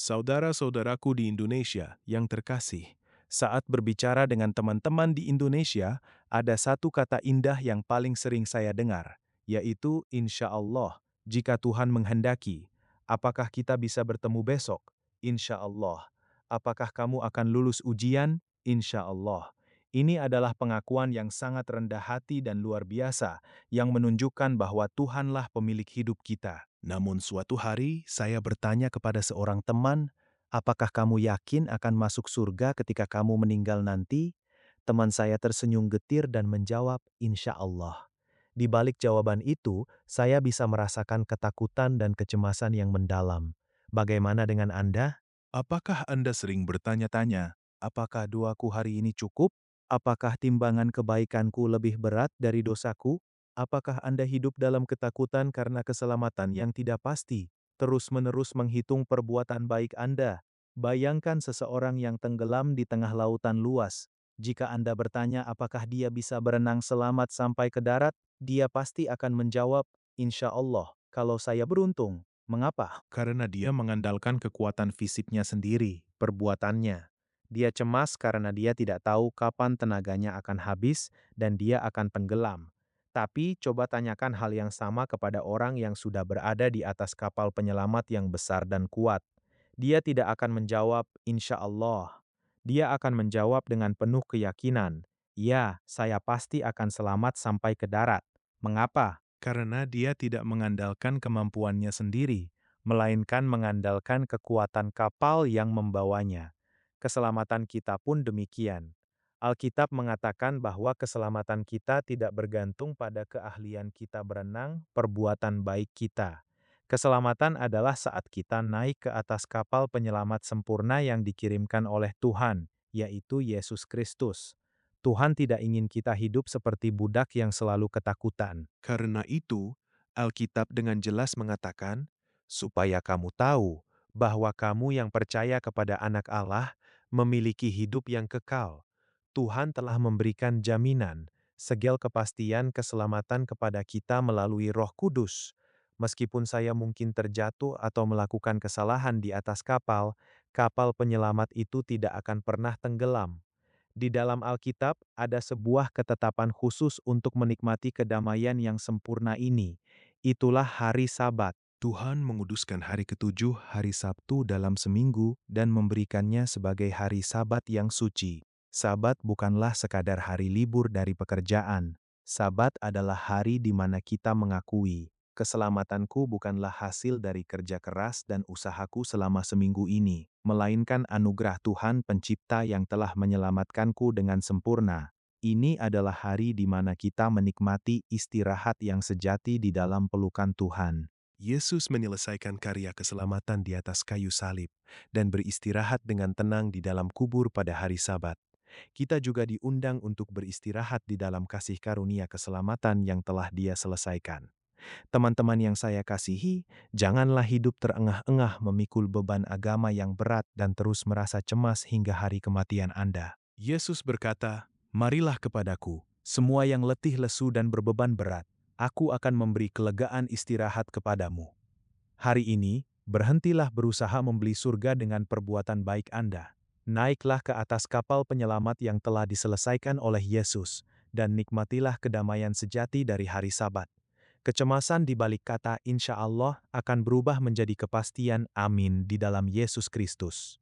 Saudara-saudaraku di Indonesia yang terkasih, saat berbicara dengan teman-teman di Indonesia, ada satu kata indah yang paling sering saya dengar, yaitu insya Allah, jika Tuhan menghendaki. Apakah kita bisa bertemu besok? Insya Allah. Apakah kamu akan lulus ujian? Insya Allah. Ini adalah pengakuan yang sangat rendah hati dan luar biasa, yang menunjukkan bahwa Tuhanlah pemilik hidup kita. Namun suatu hari, saya bertanya kepada seorang teman, apakah kamu yakin akan masuk surga ketika kamu meninggal nanti? Teman saya tersenyum getir dan menjawab, insya Allah. Di balik jawaban itu, saya bisa merasakan ketakutan dan kecemasan yang mendalam. Bagaimana dengan Anda? Apakah Anda sering bertanya-tanya, apakah doaku hari ini cukup? Apakah timbangan kebaikanku lebih berat dari dosaku? Apakah Anda hidup dalam ketakutan karena keselamatan yang tidak pasti? Terus-menerus menghitung perbuatan baik Anda. Bayangkan seseorang yang tenggelam di tengah lautan luas. Jika Anda bertanya apakah dia bisa berenang selamat sampai ke darat, dia pasti akan menjawab, insya Allah, kalau saya beruntung. Mengapa? Karena dia mengandalkan kekuatan fisiknya sendiri, perbuatannya. Dia cemas karena dia tidak tahu kapan tenaganya akan habis dan dia akan tenggelam. Tapi coba tanyakan hal yang sama kepada orang yang sudah berada di atas kapal penyelamat yang besar dan kuat. Dia tidak akan menjawab, insya Allah. Dia akan menjawab dengan penuh keyakinan, ya, saya pasti akan selamat sampai ke darat. Mengapa? Karena dia tidak mengandalkan kemampuannya sendiri, melainkan mengandalkan kekuatan kapal yang membawanya. Keselamatan kita pun demikian. Alkitab mengatakan bahwa keselamatan kita tidak bergantung pada keahlian kita berenang, perbuatan baik kita. Keselamatan adalah saat kita naik ke atas kapal penyelamat sempurna yang dikirimkan oleh Tuhan, yaitu Yesus Kristus. Tuhan tidak ingin kita hidup seperti budak yang selalu ketakutan. Karena itu, Alkitab dengan jelas mengatakan, supaya kamu tahu bahwa kamu yang percaya kepada Anak Allah memiliki hidup yang kekal. Tuhan telah memberikan jaminan, segel kepastian keselamatan kepada kita melalui Roh Kudus. Meskipun saya mungkin terjatuh atau melakukan kesalahan di atas kapal, kapal penyelamat itu tidak akan pernah tenggelam. Di dalam Alkitab ada sebuah ketetapan khusus untuk menikmati kedamaian yang sempurna ini. Itulah hari Sabat. Tuhan menguduskan hari ketujuh, hari Sabtu dalam seminggu, dan memberikannya sebagai hari Sabat yang suci. Sabat bukanlah sekadar hari libur dari pekerjaan. Sabat adalah hari di mana kita mengakui, keselamatanku bukanlah hasil dari kerja keras dan usahaku selama seminggu ini, melainkan anugerah Tuhan Pencipta yang telah menyelamatkanku dengan sempurna. Ini adalah hari di mana kita menikmati istirahat yang sejati di dalam pelukan Tuhan. Yesus menyelesaikan karya keselamatan di atas kayu salib dan beristirahat dengan tenang di dalam kubur pada hari Sabat. Kita juga diundang untuk beristirahat di dalam kasih karunia keselamatan yang telah Dia selesaikan. Teman-teman yang saya kasihi, janganlah hidup terengah-engah memikul beban agama yang berat dan terus merasa cemas hingga hari kematian Anda. Yesus berkata, "Marilah kepadaku, semua yang letih lesu dan berbeban berat, aku akan memberi kelegaan istirahat kepadamu." Hari ini, berhentilah berusaha membeli surga dengan perbuatan baik Anda. Naiklah ke atas kapal penyelamat yang telah diselesaikan oleh Yesus, dan nikmatilah kedamaian sejati dari hari Sabat. Kecemasan di balik kata insya Allah akan berubah menjadi kepastian amin di dalam Yesus Kristus.